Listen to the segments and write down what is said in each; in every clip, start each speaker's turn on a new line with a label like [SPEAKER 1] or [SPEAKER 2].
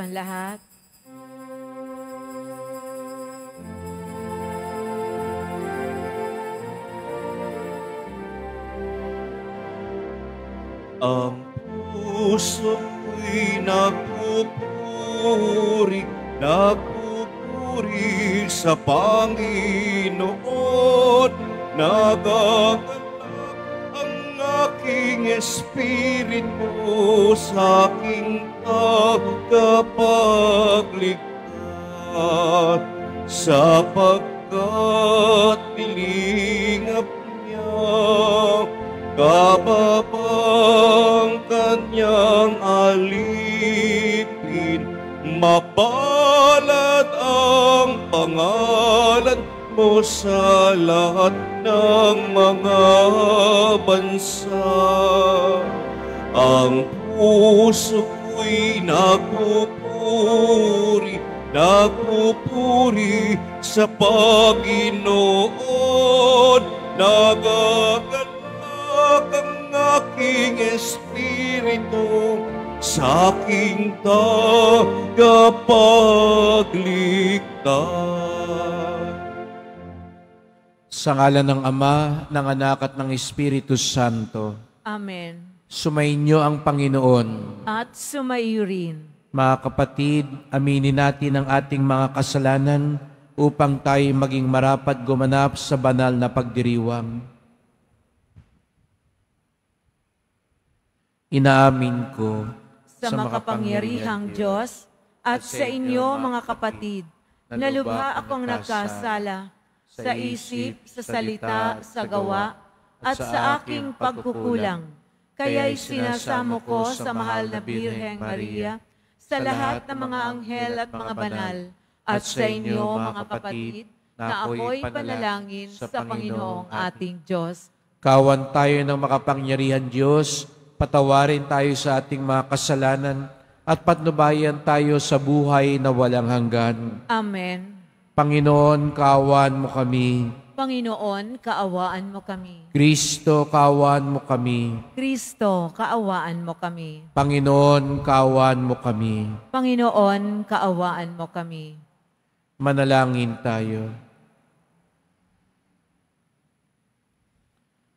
[SPEAKER 1] Ang lahat.
[SPEAKER 2] Ang puso ko'y nagpupuri sa Panginoon. Nagagalak ang aking espiritu sa aking tagapagligtas, sapagkat nilingap niya kababang kanyang alipin. Mapalad ang pangalan mo sa lahat ng mga bansa. Ang puso ko'y nagpupuri sa Panginoon. Nagagalak ang aking espiritu sa aking tagapagligtas.
[SPEAKER 3] Sa ngalan ng Ama, ng Anak at ng Espiritu Santo.
[SPEAKER 1] Amen.
[SPEAKER 3] Sumainyo ang Panginoon.
[SPEAKER 1] At sumaiyo rin.
[SPEAKER 3] Mga kapatid, aminin natin ang ating mga kasalanan upang tayo maging marapat gumanap sa banal na pagdiriwang. Inaamin ko
[SPEAKER 1] Sa makapangyarihang Diyos at sa inyo mga kapatid, na lubha akong nagkasala sa isip, sa salita, sa gawa, at sa aking pagkukulang. Kaya'y sinasamo ko sa mahal na Birheng Maria, sa lahat ng mga anghel at mga banal, at sa inyo mga kapatid, na ako'y panalangin sa Panginoong ating Diyos.
[SPEAKER 3] Kawan tayo ng makapangyarihan Diyos, patawarin tayo sa ating mga kasalanan, at patnubayan tayo sa buhay na walang hanggan.
[SPEAKER 1] Amen.
[SPEAKER 3] Panginoon, kaawaan mo kami.
[SPEAKER 1] Panginoon, kaawaan mo kami.
[SPEAKER 3] Kristo, kaawaan mo kami.
[SPEAKER 1] Kristo, kaawaan mo kami.
[SPEAKER 3] Panginoon, kaawaan mo kami.
[SPEAKER 1] Panginoon, kaawaan mo kami.
[SPEAKER 3] Manalangin tayo.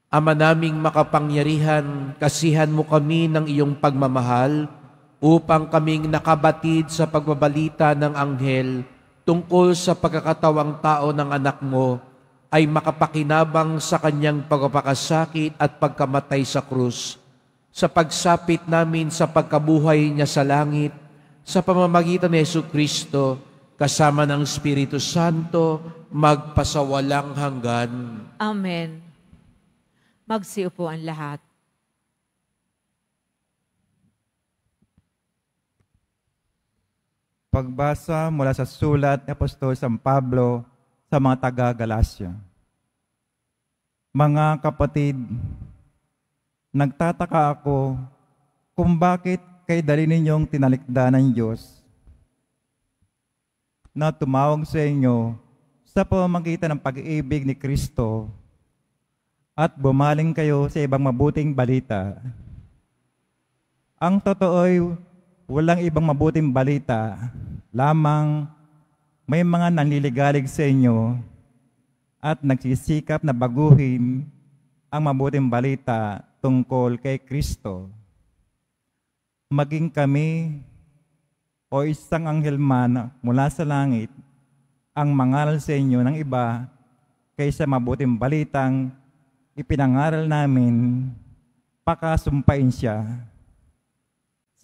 [SPEAKER 3] Ama naming makapangyarihan, kasihan mo kami ng iyong pagmamahal upang kaming nakabatid sa pagbabalita ng anghel tungkol sa pagkakatawang tao ng anak mo ay makapakinabang sa kanyang pagpapakasakit at pagkamatay sa krus. Sa pagsapit namin sa pagkabuhay niya sa langit, sa pamamagitan ni Jesucristo, kasama ng Espiritu Santo, magpasawalang hanggan.
[SPEAKER 1] Amen. Magsiupo ang lahat.
[SPEAKER 4] Pagbasa mula sa sulat ni Apostol San Pablo sa mga taga-Galasya. Mga kapatid, nagtataka ako kung bakit kay dali ninyong tinalikda ng Diyos na tumawag sa inyo sa pamamagitan ng pag-ibig ni Kristo at bumaling kayo sa ibang mabuting balita. Ang totoo'y walang ibang mabuting balita, lamang may mga nanliligalig sa inyo at nagsisikap na baguhin ang mabuting balita tungkol kay Kristo. Maging kami o isang anghel man mula sa langit ang mangaral sa inyo ng iba kaysa mabuting balitang ipinangaral namin, pakasumpain siya.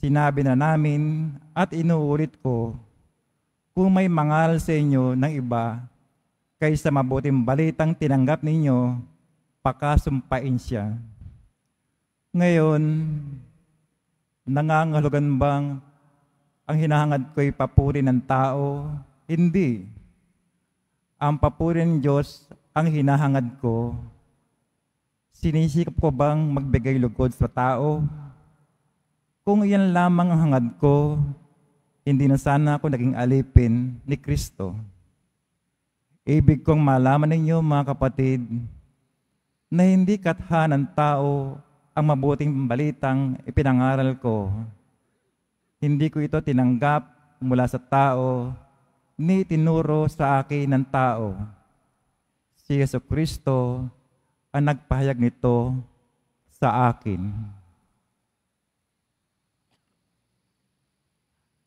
[SPEAKER 4] Sinabi na namin at inuulit ko, kung may mangaral sa inyo ng iba kaysa mabuting balitang tinanggap ninyo, pakasumpain siya. Ngayon, nangangahulugan bang ang hinahangad ko'y papuri ng tao? Hindi. Ang papuri ng Diyos ang hinahangad ko. Sinisikap ko bang magbigay lugod sa tao? Kung iyan lamang ang hangad ko, hindi na sana ako naging alipin ni Kristo. Ibig kong malaman ninyo, mga kapatid, na hindi katha ng tao ang mabuting balitang ipinangaral ko. Hindi ko ito tinanggap mula sa tao, ni tinuro sa akin ng tao. Si Jesucristo ang nagpahayag nito sa akin.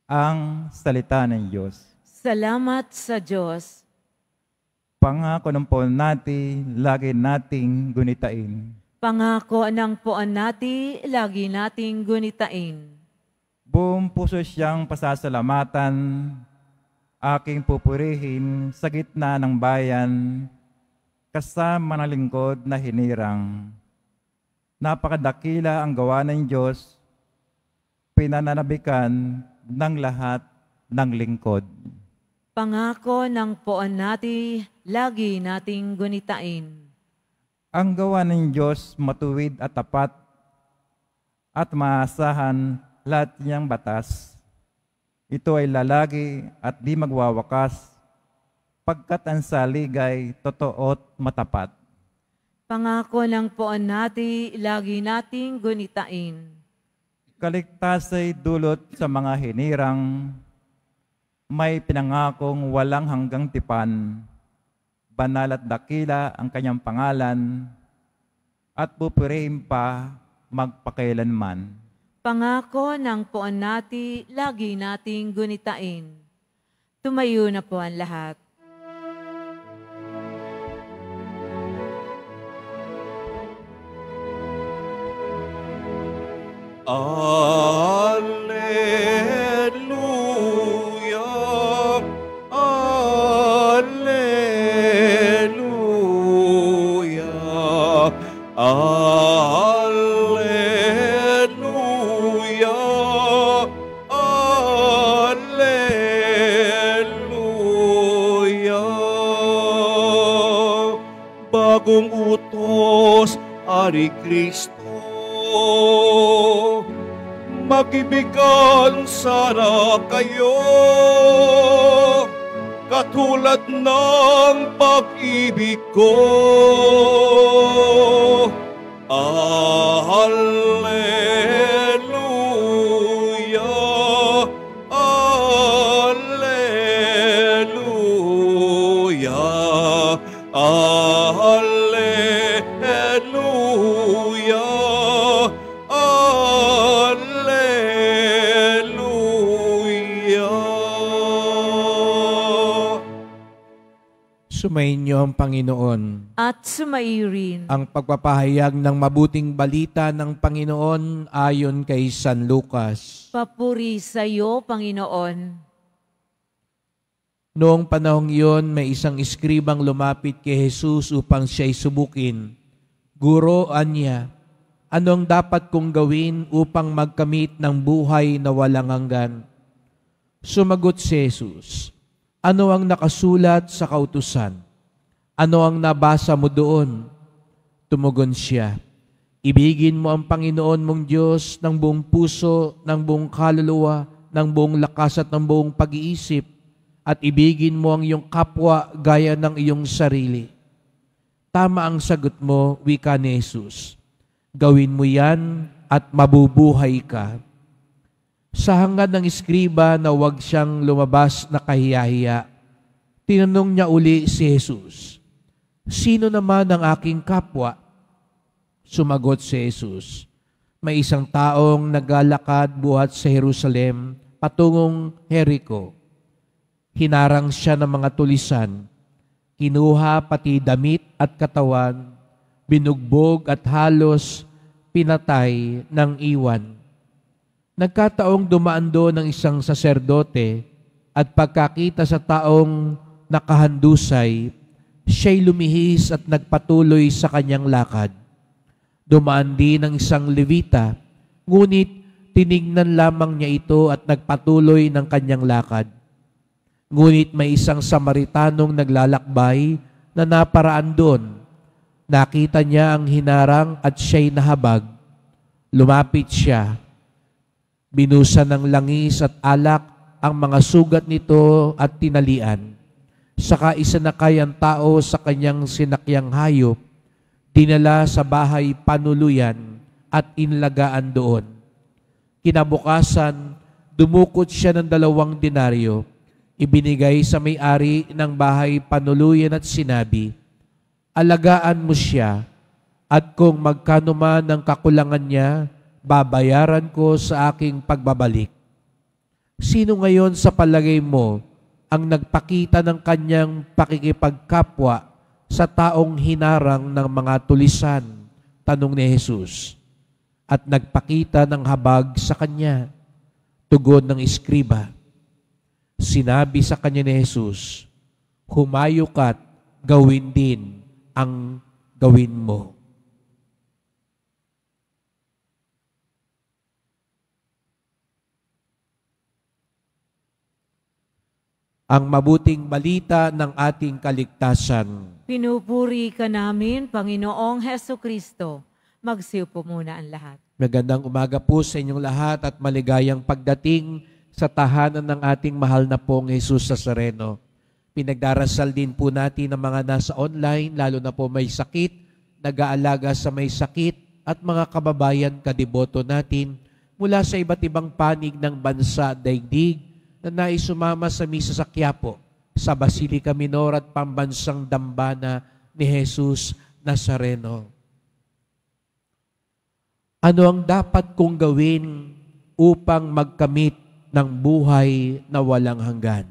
[SPEAKER 4] Ang salita ng Diyos.
[SPEAKER 1] Salamat sa Diyos.
[SPEAKER 4] Pangako ng poon natin, lagi nating gunitain.
[SPEAKER 1] Pangako ng poon natin, lagi nating gunitain.
[SPEAKER 4] Buong puso siyang pasasalamatan, aking pupurihin sa gitna ng bayan, kasama ng lingkod na hinirang. Napakadakila ang gawa ng Diyos, pinananabikan ng lahat ng lingkod.
[SPEAKER 1] Pangako ng poon natin, lagi nating gunitain.
[SPEAKER 4] Ang gawa ng Diyos matuwid at tapat at maasahan lahat niyang batas. Ito ay lalagi at di magwawakas pagkat ang saligay totoo at matapat.
[SPEAKER 1] Pangako ng poon natin, lagi nating gunitain.
[SPEAKER 4] Kaligtas ay dulot sa mga hinirang, may pinangakong walang hanggang tipan, banal at dakila ang kanyang pangalan, at pupurihin pa magpakailanman.
[SPEAKER 1] Pangako ng poon natin, lagi nating gunitain. Tumayo na po ang lahat.
[SPEAKER 2] Alleluia, alleluia, alleluia, alleluia. Bagong utos, Ari Kristo, mag-ibigan sana kayo, katulad ng pag-ibig ko. Alleluia, alleluia, alleluia.
[SPEAKER 3] Sumainyo ang Panginoon.
[SPEAKER 1] At sumairin.
[SPEAKER 3] Ang pagpapahayag ng mabuting balita ng Panginoon ayon kay San Lucas.
[SPEAKER 1] Papuri sa iyo, Panginoon.
[SPEAKER 3] Noong panahong iyon, may isang iskribang lumapit kay Jesus upang siya'y subukin. Guro, anya, ano ang dapat kong gawin upang magkamit ng buhay na walang hanggan? Sumagot si Jesus, ano ang nakasulat sa kautusan? Ano ang nabasa mo doon? Tumugon siya, ibigin mo ang Panginoon mong Diyos ng buong puso, ng buong kaluluwa, ng buong lakas at ng buong pag-iisip, at ibigin mo ang iyong kapwa gaya ng iyong sarili. Tama ang sagot mo, wika ni Jesus. Gawin mo yan at mabubuhay ka. Sa hangad ng iskriba na huwag siyang lumabas na kahiya-hiya, tinanong niya uli si Jesus, sino naman ang aking kapwa? Sumagot si Jesus, may isang taong naglalakad buhat sa Jerusalem patungong Jericho. Hinarang siya ng mga tulisan, kinuha pati damit at katawan, binugbog at halos pinatay ng iwan. Nagkataong dumaan doon ng isang saserdote at pagkakita sa taong nakahandusay, siya'y lumihis at nagpatuloy sa kanyang lakad. Dumaan din ng isang Levita, ngunit tinignan lamang niya ito at nagpatuloy ng kanyang lakad. Ngunit may isang Samaritanong naglalakbay na naparaan doon. Nakita niya ang hinarang at siya'y nahabag. Lumapit siya. Binusan ng langis at alak ang mga sugat nito at tinalian. Saka isinakay ang tao sa kanyang sinakyang hayop, dinala sa bahay panuluyan at inlagaan doon. Kinabukasan, dumukot siya ng 2 denaryo, ibinigay sa may-ari ng bahay panuluyan at sinabi, alagaan mo siya, at kung magkano man ang kakulangan niya, babayaran ko sa aking pagbabalik. Sino ngayon sa palagay mo ang nagpakita ng kanyang pakikipagkapwa sa taong hinarang ng mga tulisan? Tanong ni Jesus. At nagpakita ng habag sa kanya. Tugon ng eskriba. Sinabi sa kanya ni Jesus, humayo ka't gawin din ang gawin mo. Ang mabuting balita ng ating kaligtasan.
[SPEAKER 1] Pinupuri ka namin, Panginoong Heso Kristo. Magsiupo muna ang lahat.
[SPEAKER 3] Magandang umaga po sa inyong lahat at maligayang pagdating sa tahanan ng ating mahal na pong Jesus Nazareno. Pinagdarasal din po natin ang mga nasa online, lalo na po may sakit, nag-aalaga sa may sakit at mga kababayan kadeboto natin mula sa iba't ibang panig ng bansa at daigdig na naisumama sa misa sa Quiapo, sa Basilica Minor at Pambansang Dambana ni Jesus Nazareno. Ano ang dapat kong gawin upang magkamit ng buhay na walang hanggan?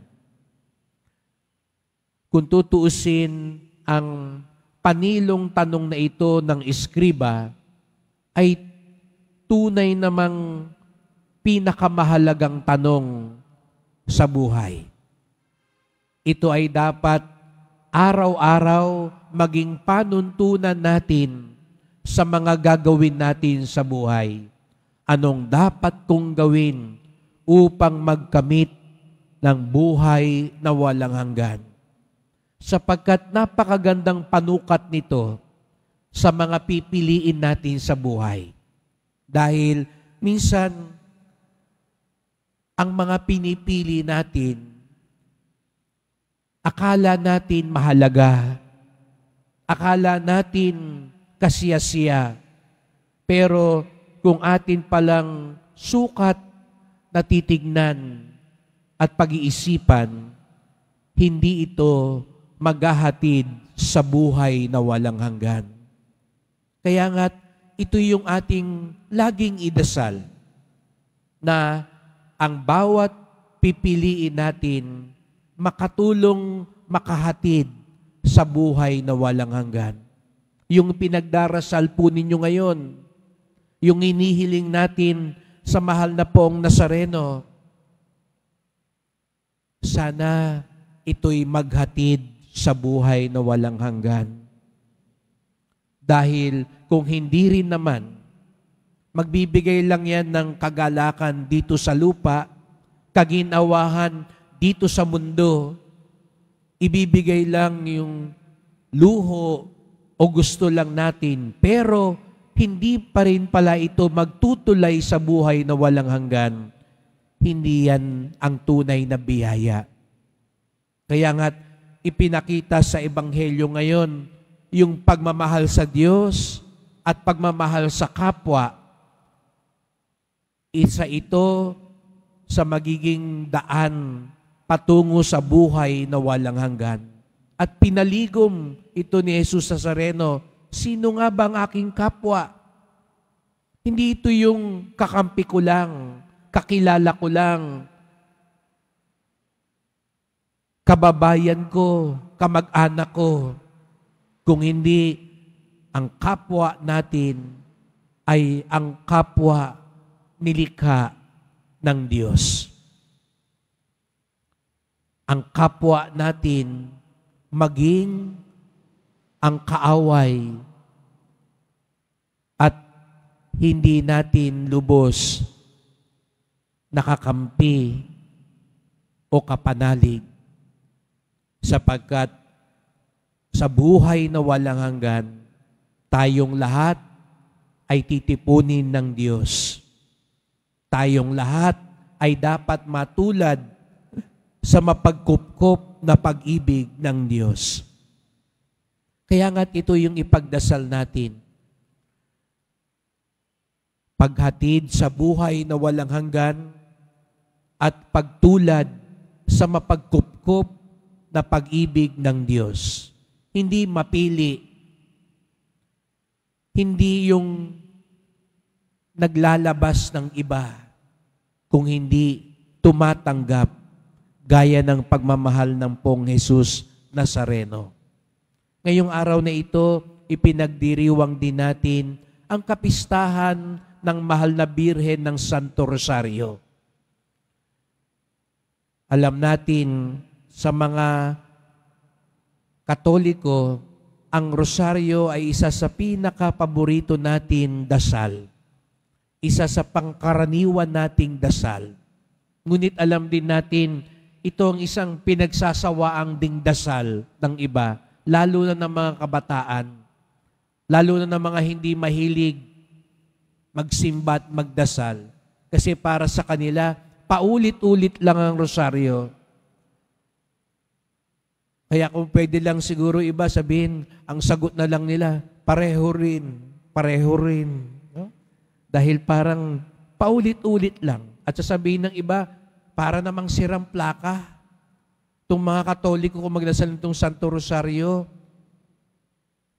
[SPEAKER 3] Kung tutuusin ang panilong tanong na ito ng eskriba, ay tunay namang pinakamahalagang tanong sa buhay. Ito ay dapat araw-araw maging panuntunan natin sa mga gagawin natin sa buhay. Anong dapat kong gawin upang magkamit ng buhay na walang hanggan? Sapagkat napakagandang panukat nito sa mga pipiliin natin sa buhay. Dahil minsan, ang mga pinipili natin, akala natin mahalaga, akala natin kasiyasiya, pero kung atin palang sukat na titignan at pag-iisipan, hindi ito maghahatid sa buhay na walang hanggan. Kaya nga, ito yung ating laging idasal na ang bawat pipiliin natin makatulong makahatid sa buhay na walang hanggan. Yung pinagdarasal po ninyo ngayon, yung inihiling natin sa mahal na pong Nazareno, sana ito'y maghatid sa buhay na walang hanggan. Dahil kung hindi rin naman, magbibigay lang yan ng kagalakan dito sa lupa, kaginawahan dito sa mundo, ibibigay lang yung luho o gusto lang natin, pero hindi pa rin pala ito magtutulay sa buhay na walang hanggan. Hindi yan ang tunay na biyaya. Kaya nga't ipinakita sa Ebanghelyo ngayon yung pagmamahal sa Diyos at pagmamahal sa kapwa. Isa ito sa magiging daan patungo sa buhay na walang hanggan. At pinaligom ito ni Jesus Nazareno, sino nga ba ang aking kapwa? Hindi ito yung kakampi ko lang, kakilala ko lang, kababayan ko, kamag-anak ko. Kung hindi, ang kapwa natin ay ang kapwa nilikha ng Diyos. Ang kapwa natin maging ang kaaway at hindi natin lubos nakakampi o kapanalig, sapagkat sa buhay na walang hanggan, tayong lahat ay titipunin ng Diyos. Tayong lahat ay dapat matulad sa mapagkupkop na pag-ibig ng Diyos. Kaya nga't ito yung ipagdasal natin. Paghatid sa buhay na walang hanggan, at pagtulad sa mapagkupkup na pag-ibig ng Diyos. Hindi mapili. Hindi yung naglalabas ng iba, kung hindi tumatanggap gaya ng pagmamahal ng Pong Jesus Nazareno. Ngayong araw na ito, ipinagdiriwang din natin ang kapistahan ng mahal na Birhen ng Santo Rosario. Alam natin sa mga Katoliko, ang rosaryo ay isa sa pinaka-paborito natin dasal. Isa sa pangkaraniwan nating dasal. Ngunit alam din natin, ito ang isang pinagsasawaang ding dasal ng iba, lalo na ng mga kabataan, lalo na ng mga hindi mahilig magsimba at magdasal. Kasi para sa kanila, paulit-ulit lang ang rosaryo. Kaya kung pwede lang siguro iba sabihin, ang sagot na lang nila, pareho rin, pareho rin. No? Dahil parang paulit-ulit lang. At sasabihin ng iba, para namang sirang plaka. Itong mga Katoliko kung magdasal nitong Santo Rosario.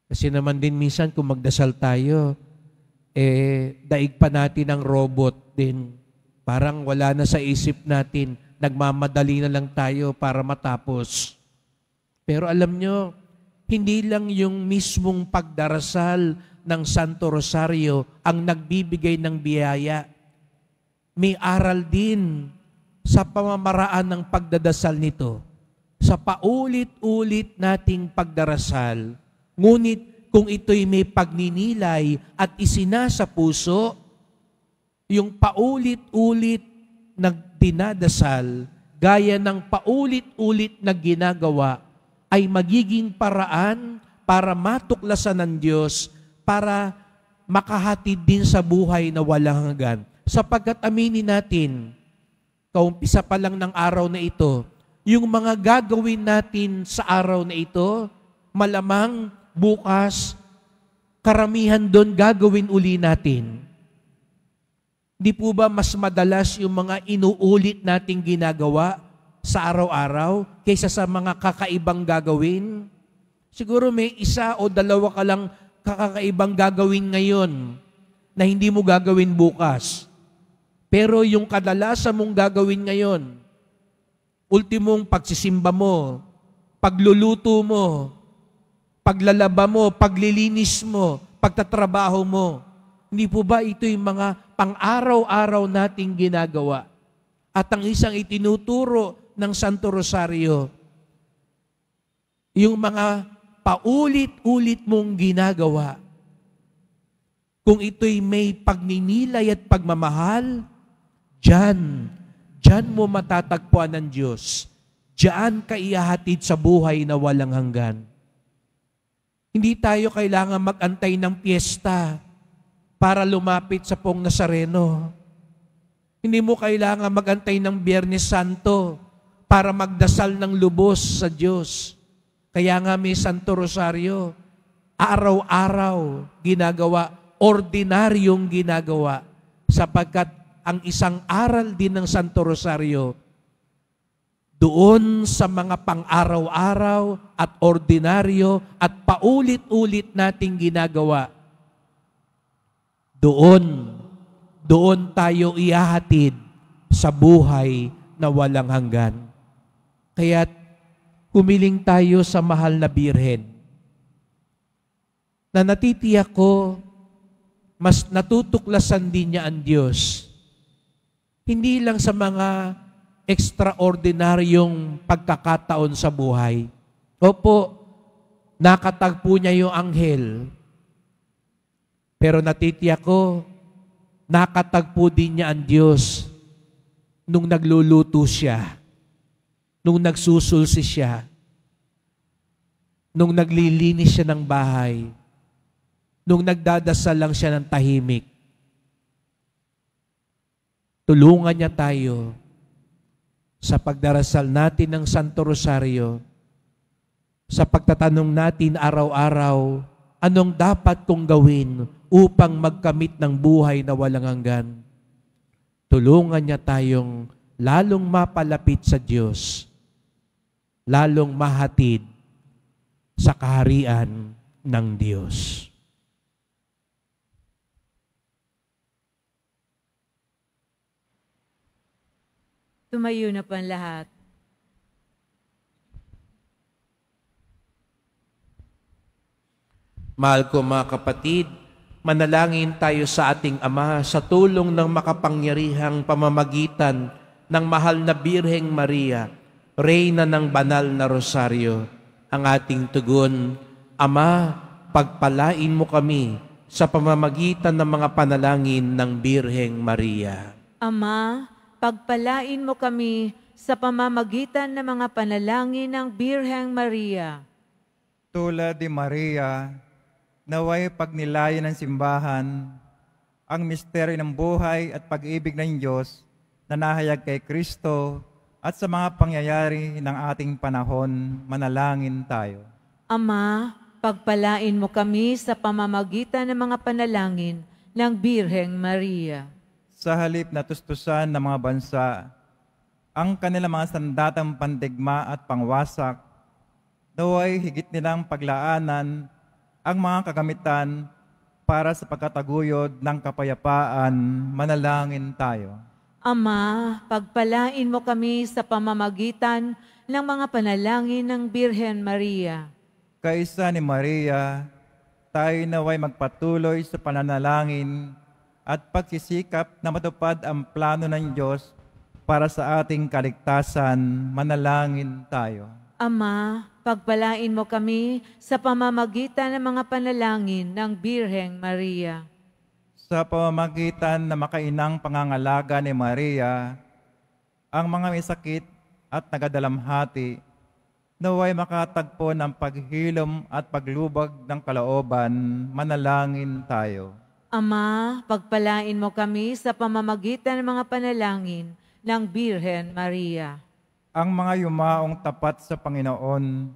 [SPEAKER 3] Kasi naman din minsan kung magdasal tayo, daig pa natin ang robot din. Parang wala na sa isip natin, nagmamadali na lang tayo para matapos. Pero alam nyo, hindi lang yung mismong pagdarasal ng Santo Rosario ang nagbibigay ng biyaya. May aral din sa pamamaraan ng pagdadasal nito. Sa paulit-ulit nating pagdarasal, ngunit kung ito'y may pagninilay at isinasa puso, yung paulit-ulit na dinadasal, gaya ng paulit-ulit na ginagawa, ay magiging paraan para matuklasan ng Diyos, para makahatid din sa buhay na walang hanggan. Sapagkat aminin natin, kaumpisa pa lang ng araw na ito, yung mga gagawin natin sa araw na ito, malamang bukas, karamihan doon gagawin uli natin. Di po ba mas madalas yung mga inuulit nating ginagawa sa araw-araw kaysa sa mga kakaibang gagawin? Siguro may isa o dalawa ka lang kakaibang gagawin ngayon na hindi mo gagawin bukas. Pero yung kadalasan mong gagawin ngayon, ultimong pagsisimba mo, pagluluto mo, paglalaba mo, paglilinis mo, pagtatrabaho mo, hindi po ba ito yung mga pang-araw-araw nating ginagawa? At ang isang itinuturo ng Santo Rosario, yung mga paulit-ulit mong ginagawa, kung ito'y may pagninilay at pagmamahal, diyan mo matatagpuan ng Diyos. Diyan ka ihahatid sa buhay na walang hanggan. Hindi tayo kailangan mag-antay ng piyesta para lumapit sa Pong Nazareno. Hindi mo kailangan mag-antay ng Biyernes Santo para magdasal ng lubos sa Diyos. Kaya nga may Santo Rosario, araw-araw ginagawa, ordinaryong ginagawa, sapagkat ang isang aral din ng Santo Rosario, doon sa mga pang-araw-araw at ordinaryo at paulit-ulit nating ginagawa, doon tayo ihahatid sa buhay na walang hanggan. Kaya humiling tayo sa mahal na Birhen na natitiyak ko mas natutuklasan din niya ang Diyos. Hindi lang sa mga extraordinaryong pagkakataon sa buhay. Opo, nakatagpo niya yung anghel. Pero natitiyak ko, nakatagpo din niya ang Diyos nung nagluluto siya, nung nagsusulsi siya, nung naglilinis siya ng bahay, nung nagdadasal lang siya ng tahimik. Tulungan niya tayo sa pagdarasal natin ng Santo Rosario, sa pagtatanong natin araw-araw, anong dapat kong gawin upang magkamit ng buhay na walang hanggan. Tulungan niya tayong lalong mapalapit sa Diyos, lalong mahatid sa kaharian ng Diyos.
[SPEAKER 1] Tumayo na po ang lahat.
[SPEAKER 3] Mahal ko mga kapatid, manalangin tayo sa ating Ama sa tulong ng makapangyarihang pamamagitan ng mahal na Birheng Maria, Reyna ng Banal na Rosaryo. Ang ating tugon, Ama, pagpalain mo kami sa pamamagitan ng mga panalangin ng Birheng Maria.
[SPEAKER 1] Ama, pagpalain mo kami sa pamamagitan ng mga panalangin ng Birheng Maria.
[SPEAKER 4] Tulad ni Maria, naway pagnilayan ng simbahan ang misteryo ng buhay at pag-ibig ng Diyos na nahayag kay Kristo at sa mga pangyayari ng ating panahon, manalangin tayo.
[SPEAKER 1] Ama, pagpalain mo kami sa pamamagitan ng mga panalangin ng Birheng Maria.
[SPEAKER 4] Sa halip na tustusan ng mga bansa, ang kanilang mga sandatang pandigma at pangwasak, naway higit nilang paglaanan ang mga kagamitan para sa pagkataguyod ng kapayapaan, manalangin tayo.
[SPEAKER 1] Ama, pagpalain mo kami sa pamamagitan ng mga panalangin ng Birhen Maria.
[SPEAKER 4] Kaisa ni Maria, tayo naway magpatuloy sa pananalangin at pagsisikap na matupad ang plano ng Diyos para sa ating kaligtasan, manalangin tayo.
[SPEAKER 1] Ama, pagpalain mo kami sa pamamagitan ng mga panalangin ng Birheng Maria.
[SPEAKER 4] Sa pamamagitan na makainang pangangalaga ni Maria, ang mga may sakit at nagadalamhati, naway makatagpo ng paghilom at paglubag ng kalooban, manalangin tayo.
[SPEAKER 1] Ama, pagpalain mo kami sa pamamagitan ng mga panalangin ng Birhen Maria.
[SPEAKER 4] Ang mga yumaong tapat sa Panginoon,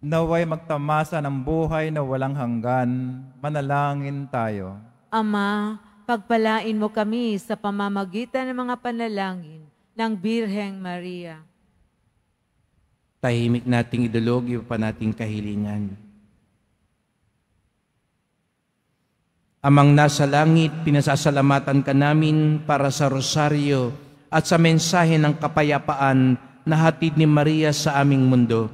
[SPEAKER 4] naway magtamasa ng buhay na walang hanggan, manalangin tayo.
[SPEAKER 1] Ama, pagpalain mo kami sa pamamagitan ng mga panalangin ng Birheng Maria.
[SPEAKER 3] Tahimik nating idulog yung pa nating kahilingan. Amang nasa langit, pinasasalamatan ka namin para sa rosaryo at sa mensahe ng kapayapaan na hatid ni Maria sa aming mundo.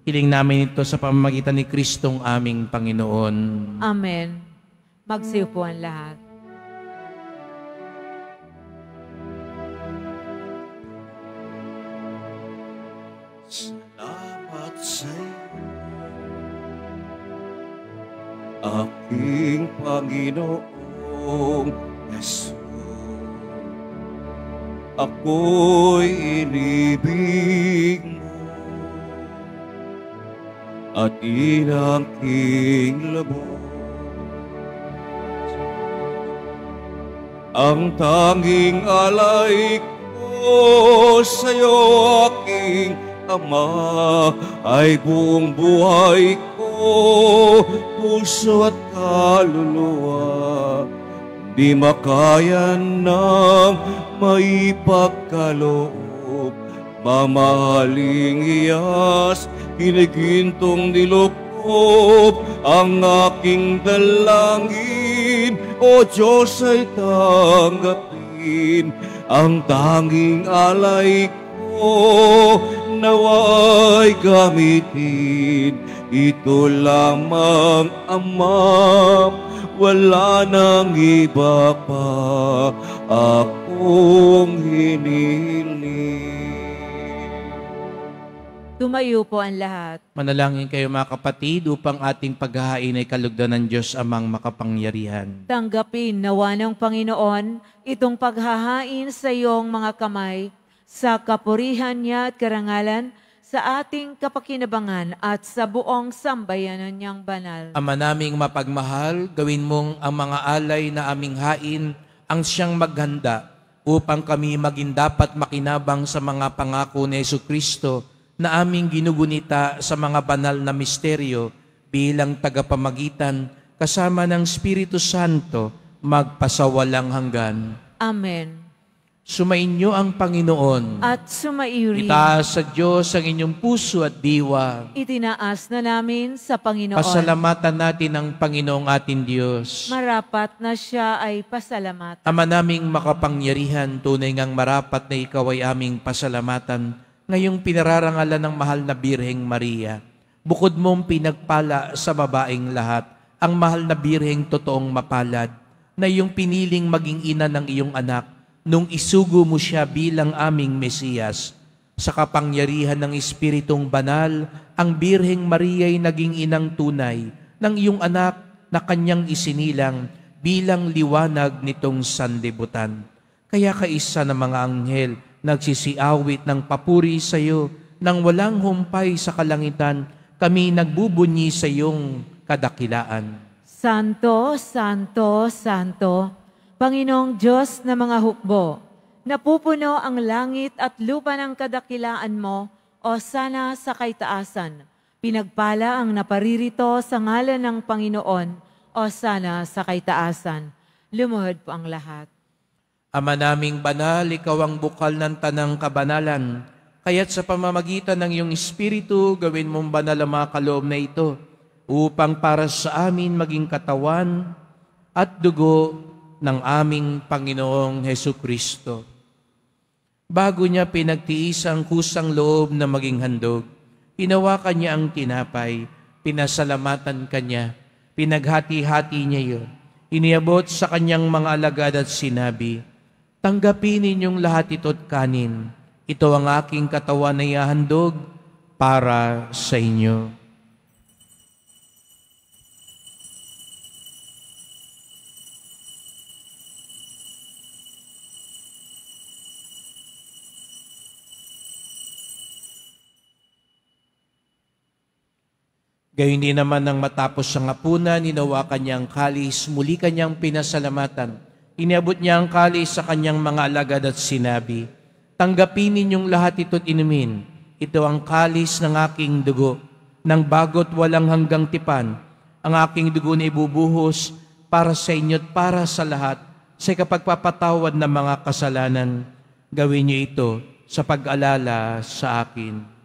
[SPEAKER 3] Hiling namin ito sa pamamagitan ni Kristong aming Panginoon.
[SPEAKER 1] Amen. Magsiupo ang lahat.
[SPEAKER 2] Salamat sa'yo, aking Panginoong Yesus. Ako'y inibig mo at inangking lubos. Ang tanging alay ko sa'yo, aking Ama, ay buong buhay ko, puso at kaluluwa. Di makayan ng maipagkaloob, mamahaling iyas, kinigintong nilukob ang aking dalangin. O Diyos ay tanggapin ang tanging alay ko, naway gamitin. Ito lamang, Ama, wala nang iba pa akong hinihiling.
[SPEAKER 1] Tumayo po ang lahat.
[SPEAKER 3] Manalangin kayo mga kapatid upang ating paghahain ay kalugdan ng Diyos amang makapangyarihan.
[SPEAKER 1] Tanggapin nawa ng Panginoon itong paghahain sa iyong mga kamay, sa kapurihan niya at karangalan, sa ating kapakinabangan at sa buong sambayanan niyang banal.
[SPEAKER 3] Ama naming mapagmahal, gawin mong ang mga alay na aming hain ang siyang maghanda upang kami maging dapat makinabang sa mga pangako ni Jesucristo na aming ginugunita sa mga banal na misteryo bilang tagapamagitan kasama ng Espiritu Santo magpasawalang hanggan.
[SPEAKER 1] Amen.
[SPEAKER 3] Sumainyo ang Panginoon.
[SPEAKER 1] At sumaiyo rin.
[SPEAKER 3] Itaas sa Diyos ang inyong puso at diwa.
[SPEAKER 1] Itinaas na namin sa Panginoon.
[SPEAKER 3] Pasalamatan natin ang Panginoong ating Diyos.
[SPEAKER 1] Marapat na siya ay pasalamat.
[SPEAKER 3] Ama naming makapangyarihan, tunay ngang marapat na ikaw ay aming pasalamatan ngayong pinararangalan ng mahal na Birheng Maria. Bukod mong pinagpala sa babaeng lahat, ang mahal na Birheng totoong mapalad, na iyong piniling maging ina ng iyong anak, nung isugo mo siya bilang aming Mesiyas. Sa kapangyarihan ng Espiritong Banal, ang Birheng Maria ay naging inang tunay ng iyong anak na kanyang isinilang bilang liwanag nitong sanlibutan. Kaya kaisa ng mga anghel nagsisiawit ng papuri sa iyo, nang walang humpay sa kalangitan, kami nagbubunyi sa iyong kadakilaan.
[SPEAKER 1] Santo, Santo, Santo, Panginoong Diyos na mga hukbo, napupuno ang langit at lupa ng kadakilaan mo, o sana sa kaitaasan. Pinagpala ang naparirito sa ngalan ng Panginoon, o sana sa kaitaasan. Lumuhod po ang lahat.
[SPEAKER 3] Ama naming banal, ikaw ang bukal ng tanang kabanalan, kaya't sa pamamagitan ng iyong Espiritu, gawin mong banal ang mga kaloob na ito, upang para sa amin maging katawan at dugo ng aming Panginoong Hesukristo. Bago niya pinagtiis ang kusang loob na maging handog, hinawakan niya ang tinapay, pinasalamatan kanya, pinaghati-hati niya yun, iniabot sa kanyang mga alagad at sinabi, "Tanggapin ninyong lahat ito't kanin, ito ang aking katawan na ihahandog para sa inyo." Gayon din naman nang matapos ang hapunan, hinawakan niya ang kalis, muli kanyang pinasalamatan. Iniabot niya ang kalis sa kanyang mga alagad at sinabi, "Tanggapin ninyong lahat ito't inumin. Ito ang kalis ng aking dugo, ng bago't walang hanggang tipan. Ang aking dugo na ibubuhos para sa inyo't para sa lahat, sa kapagpapatawad ng mga kasalanan. Gawin niyo ito sa pag-alala sa akin."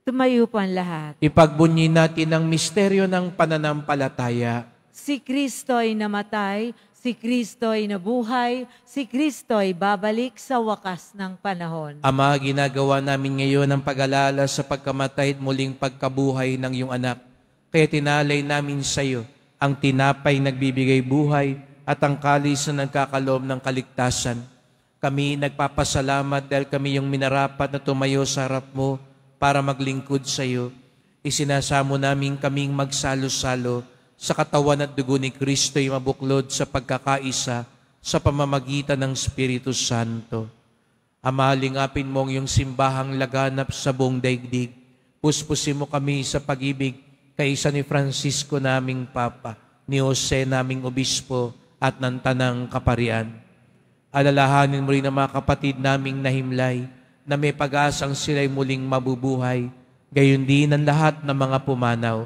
[SPEAKER 1] Tumayo po ang lahat.
[SPEAKER 3] Ipagbunyi natin ang misteryo ng pananampalataya.
[SPEAKER 1] Si Kristo'y namatay, si Kristo'y nabuhay, si Kristo'y babalik sa wakas ng panahon.
[SPEAKER 3] Ama, ginagawa namin ngayon ang pag-alala sa pagkamatay at muling pagkabuhay ng iyong anak. Kaya tinalay namin sa iyo ang tinapay nagbibigay buhay at ang kalis na nagkakaloob ng kaligtasan. Kami nagpapasalamat dahil kami yung minarapat na tumayo sa harap mo para maglingkod sa iyo. Isinasamo namin kaming magsalo-salo sa katawan at dugo ni Kristo'y mabuklod sa pagkakaisa sa pamamagitan ng Espiritu Santo. Ama, lingapin mo ang iyong simbahang laganap sa buong daigdig. Puspusin mo kami sa pag-ibig kaisa ni Francisco naming Papa, ni Jose naming Obispo at ng Tanang Kaparian. Alalahanin mo rin ang mga kapatid naming nahimlay na may pag-asang sila'y muling mabubuhay, gayon din ang lahat ng mga pumanaw.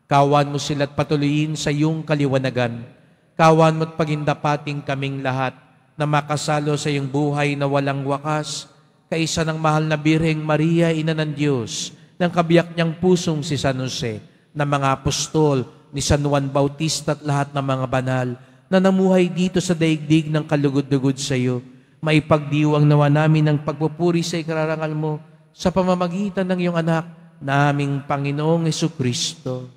[SPEAKER 3] Kawan mo sila't patuloyin sa iyong kaliwanagan. Kawan mo't pagindapating kaming lahat na makasalo sa iyong buhay na walang wakas, kaisa ng mahal na Birheng Maria, Ina ng Diyos, ng kabiyak niyang pusong si San Jose, ng mga apostol, ni San Juan Bautista at lahat ng mga banal na namuhay dito sa daigdig ng kalugod-lugod sa iyo. Maipagdiwang nawa namin ang pagpupuri sa ikararangal mo sa pamamagitan ng iyong anak na aming Panginoong Hesukristo.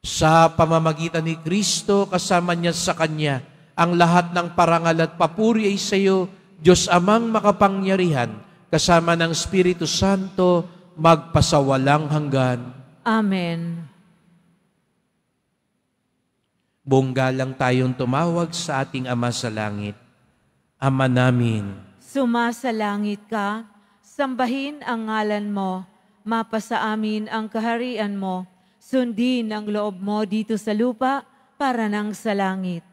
[SPEAKER 3] Sa pamamagitan ni Kristo, kasama niya sa Kanya, ang lahat ng parangal at papuri ay sa iyo, Diyos Amang makapangyarihan, kasama ng Espiritu Santo, magpasawalang hanggan.
[SPEAKER 1] Amen.
[SPEAKER 3] Buong galang tayong tumawag sa ating Ama sa langit. Ama namin,
[SPEAKER 1] Sumasalangit ka, sambahin ang ngalan mo, mapasa amin ang kaharian mo, sundin ang loob mo dito sa lupa para nang sa langit.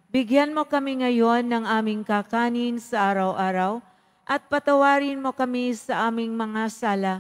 [SPEAKER 1] Bigyan mo kami ngayon ng aming kakanin sa araw-araw at patawarin mo kami sa aming mga sala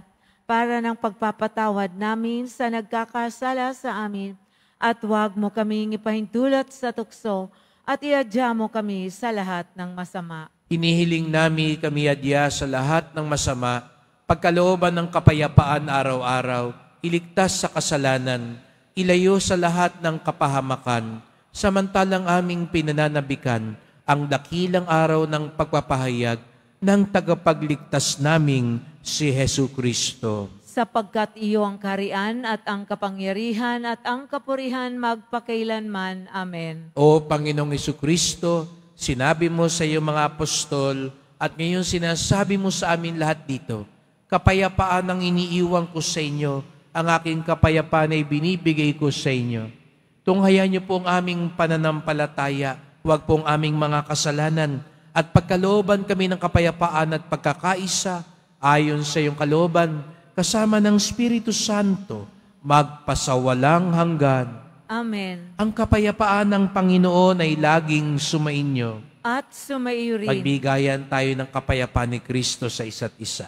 [SPEAKER 1] para ng pagpapatawad namin sa nagkakasala sa amin at huwag mo kaming ipahintulot sa tukso at iadya mo kami sa lahat ng masama.
[SPEAKER 3] Hinihiling namin kami adya sa lahat ng masama, pagkalooban ng kapayapaan araw-araw, iligtas sa kasalanan, ilayo sa lahat ng kapahamakan, samantalang aming pinananabikan ang dakilang araw ng pagpapahayag ng tagapagligtas naming si Hesu Kristo.
[SPEAKER 1] Sapagkat iyo ang kaharian at ang kapangyarihan at ang kapurihan magpakailanman. Amen.
[SPEAKER 3] O Panginoong Hesu Kristo, sinabi mo sa iyong mga apostol at ngayon sinasabi mo sa amin lahat dito, kapayapaan ang iniiwan ko sa inyo, ang aking kapayapaan ay binibigay ko sa inyo. Tunghayan niyo po ang aming pananampalataya, huwag po ang aming mga kasalanan, at pagkalooban kami ng kapayapaan at pagkakaisa, ayon sa iyong kalooban, kasama ng Espiritu Santo, magpasawalang hanggan.
[SPEAKER 1] Amen.
[SPEAKER 3] Ang kapayapaan ng Panginoon ay laging sumainyo.
[SPEAKER 1] At sumaiyo rin.
[SPEAKER 3] Magbigayan tayo ng kapayapaan ni Kristo sa isa't isa.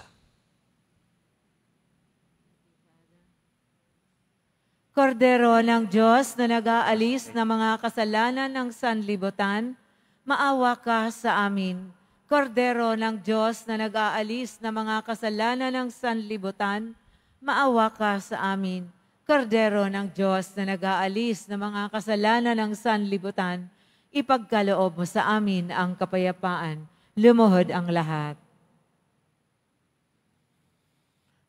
[SPEAKER 1] Kordero ng Diyos na nag-aalis ng mga kasalanan ng sanlibutan, maawa ka sa amin. Kordero ng Diyos na nag-aalis ng mga kasalanan ng sanlibutan, maawa ka sa amin. Kordero ng Diyos na nag-aalis ng mga kasalanan ng sanlibutan, ipagkaloob mo sa amin ang kapayapaan. Lumuhod ang lahat.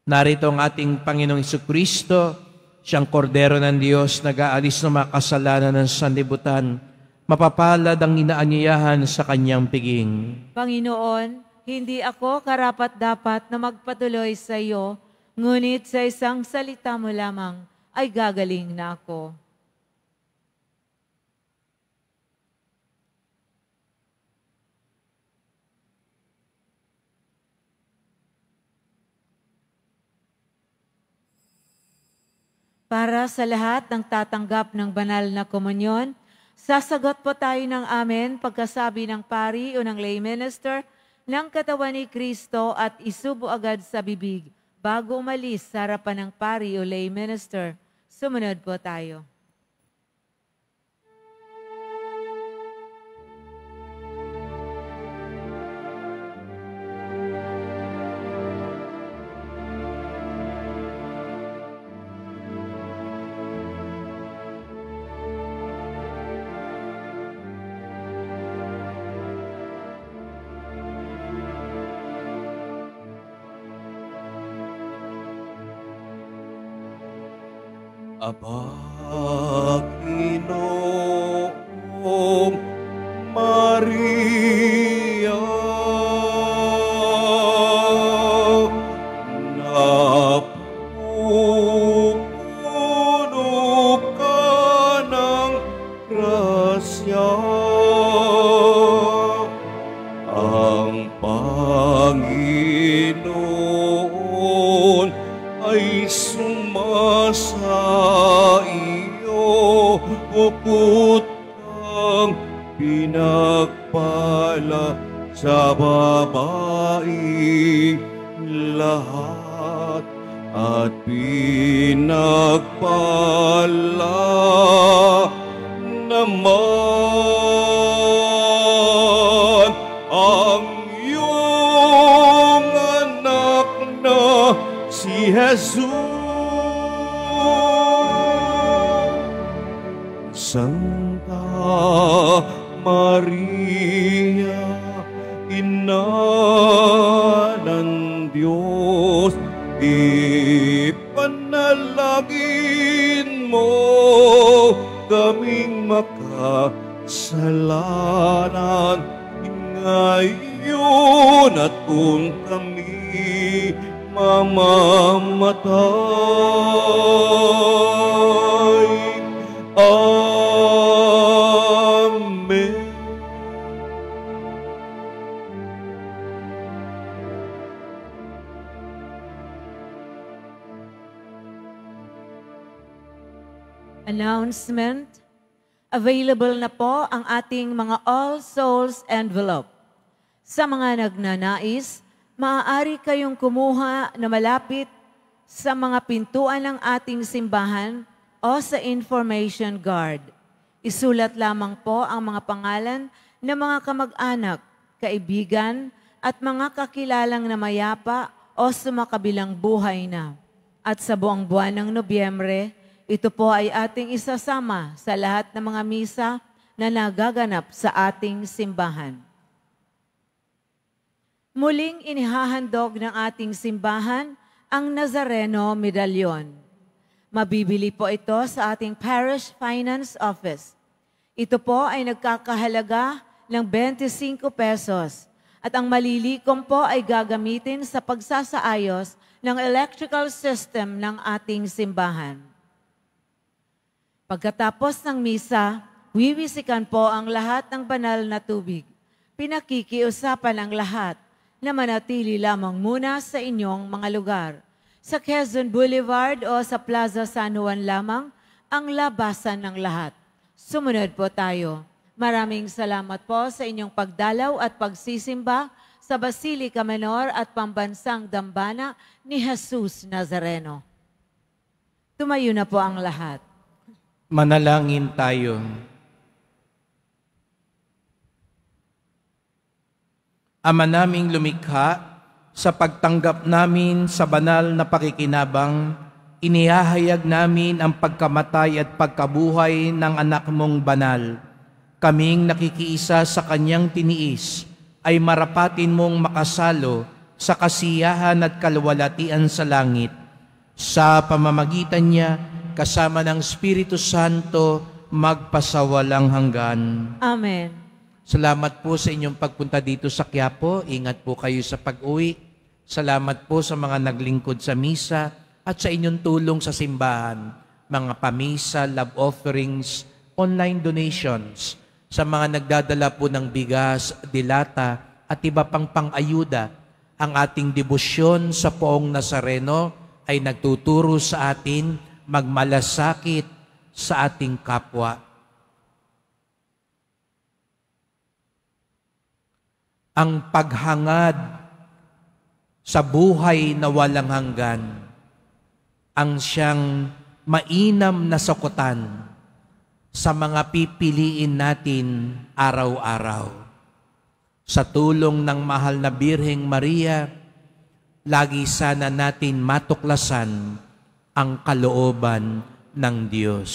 [SPEAKER 3] Narito ang ating Panginoong Jesucristo, siyang kordero ng Diyos, nag-aalis ng mga kasalanan ng sanlibutan, mapapalad ang inaanyayahan sa kanyang piging.
[SPEAKER 1] Panginoon, hindi ako karapat-dapat na magpatuloy sa iyo, ngunit sa isang salita mo lamang ay gagaling na ako. Para sa lahat ng tatanggap ng banal na komunyon, sasagot po tayo ng amen pagkasabi ng pari o ng lay minister ng katawan ni Kristo at isubo agad sa bibig bago umalis sa harapan ng pari o lay minister. Sumunod po tayo.
[SPEAKER 2] Aba, Ginoong Maria, napupuno ka ng grasya, ang Panginoon ay sumasa iyo, bukod kang pinagpala sa babaeng lahat, at pinagpala naman ang iyong anak na si Jesus. Santa Maria, Ina ng Diyos, ipanalangin mo kaming makasalanan ngayon at kung kami mamamatay. Amen.
[SPEAKER 1] Announcement. Available na po ang ating mga All Souls envelope. Sa mga nagnanais, maaari kayong kumuha na malapit sa mga pintuan ng ating simbahan o sa information guard. Isulat lamang po ang mga pangalan ng mga kamag-anak, kaibigan, at mga kakilalang na mayapa o sumakabilang buhay na. At sa buong buwan ng Nobyembre, ito po ay ating isasama sa lahat ng mga misa na nagaganap sa ating simbahan. Muling inihahandog ng ating simbahan ang Nazareno Medallion. Mabibili po ito sa ating Parish Finance Office. Ito po ay nagkakahalaga ng 25 pesos at ang malilikom po ay gagamitin sa pagsasaayos ng electrical system ng ating simbahan. Pagkatapos ng misa, wiwisikan po ang lahat ng banal na tubig. Pinakikiusapan ang lahat na manatili lamang muna sa inyong mga lugar. Sa Quezon Boulevard o sa Plaza San Juan lamang ang labasan ng lahat. Sumunod po tayo. Maraming salamat po sa inyong pagdalaw at pagsisimba sa Basilica Menor at Pambansang Dambana ni Jesus Nazareno. Tumayo na po ang lahat.
[SPEAKER 3] Manalangin tayo. Ama naming lumikha, sa pagtanggap namin sa banal na pakikinabang, inihahayag namin ang pagkamatay at pagkabuhay ng anak mong banal. Kaming nakikiisa sa kanyang tiniis, ay marapatin mong makasalo sa kasiyahan at kalwalatian sa langit. Sa pamamagitan niya, kasama ng Espiritu Santo, magpasawalang hanggan.
[SPEAKER 1] Amen.
[SPEAKER 3] Salamat po sa inyong pagpunta dito sa Quiapo. Ingat po kayo sa pag-uwi. Salamat po sa mga naglingkod sa misa at sa inyong tulong sa simbahan, mga pamisa, love offerings, online donations, sa mga nagdadala po ng bigas, dilata at iba pang pang-ayuda. Ang ating debosyon sa Poong Nazareno ay nagtuturo sa atin magmalasakit sa ating kapwa. Ang paghangad sa buhay na walang hanggan, ang siyang mainam na sakutan sa mga pipiliin natin araw-araw. Sa tulong ng mahal na Birheng Maria, lagi sana natin matuklasan ang kalooban ng Diyos.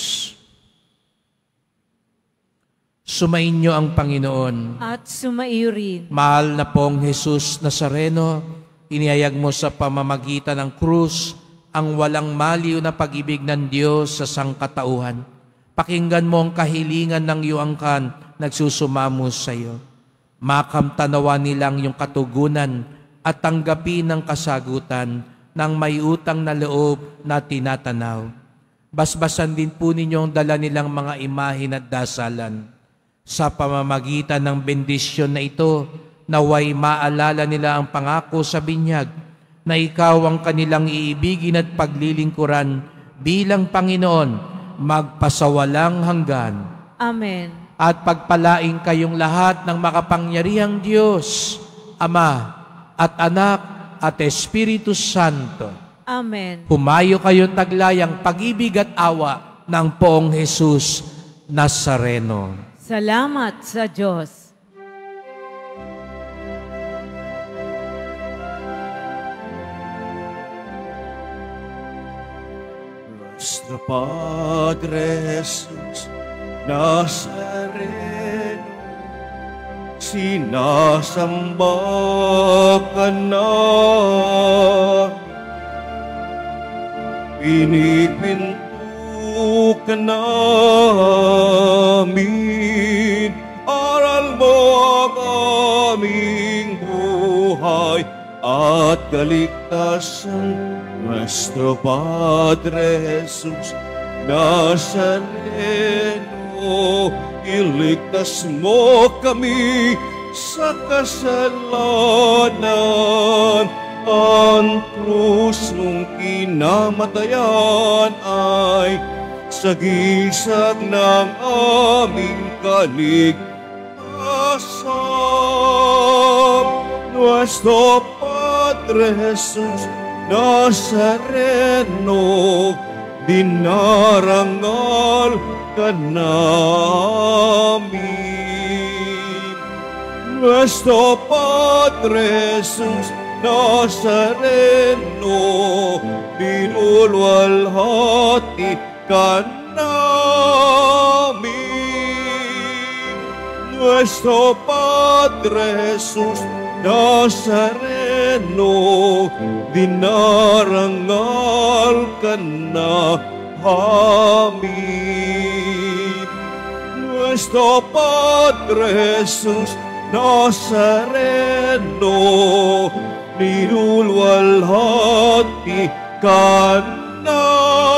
[SPEAKER 3] Sumainyo ang Panginoon.
[SPEAKER 1] At sumaiyo rin.
[SPEAKER 3] Mahal na pong Jesus Nazareno, inihayag mo sa pamamagitan ng krus ang walang maliw na pag-ibig ng Diyos sa sangkatauhan. Pakinggan mo ang kahilingan ng iyong angkan, nagsusumamo sa iyo. Makamtanawa nilang yung katugunan at tanggapin ang kasagutan ng may utang na loob na tinatanaw. Basbasan din po ninyong dala nilang mga imahin at dasalan. Sa pamamagitan ng bendisyon na ito, naway maalala nila ang pangako sa binyag na ikaw ang kanilang iibigin at paglilingkuran bilang Panginoon, magpasawalang hanggan.
[SPEAKER 1] Amen.
[SPEAKER 3] At pagpalain kayong lahat ng makapangyarihang Diyos, Ama at Anak at Espiritu Santo.
[SPEAKER 1] Amen.
[SPEAKER 3] Humayo kayo taglayang pag-ibig at awa ng Poong Jesus Nazareno.
[SPEAKER 1] Salamat sa Diyos.
[SPEAKER 2] Nuestro Padre Jesus Nazareno, sinasamba ka na, pinipinto ka namin, aral mo ang aming buhay at kaligtasan. Nuestro Padre Jesus Nazareno, iligtas mo kami sa kasalanan. Ang krus mong kinamatayan ay sa gisag ng aming kaligtasan. Nuestro Padre Jesus Nazareno, dinarangal ka namin. Nuestro Padre Jesus Nazareno, binulwalhati ka namin. Nuestro Padre Jesus Nazareno, dinarangal ka namin. Nuestro Padre Jesus Nazareno, nilulwalhati ka namin.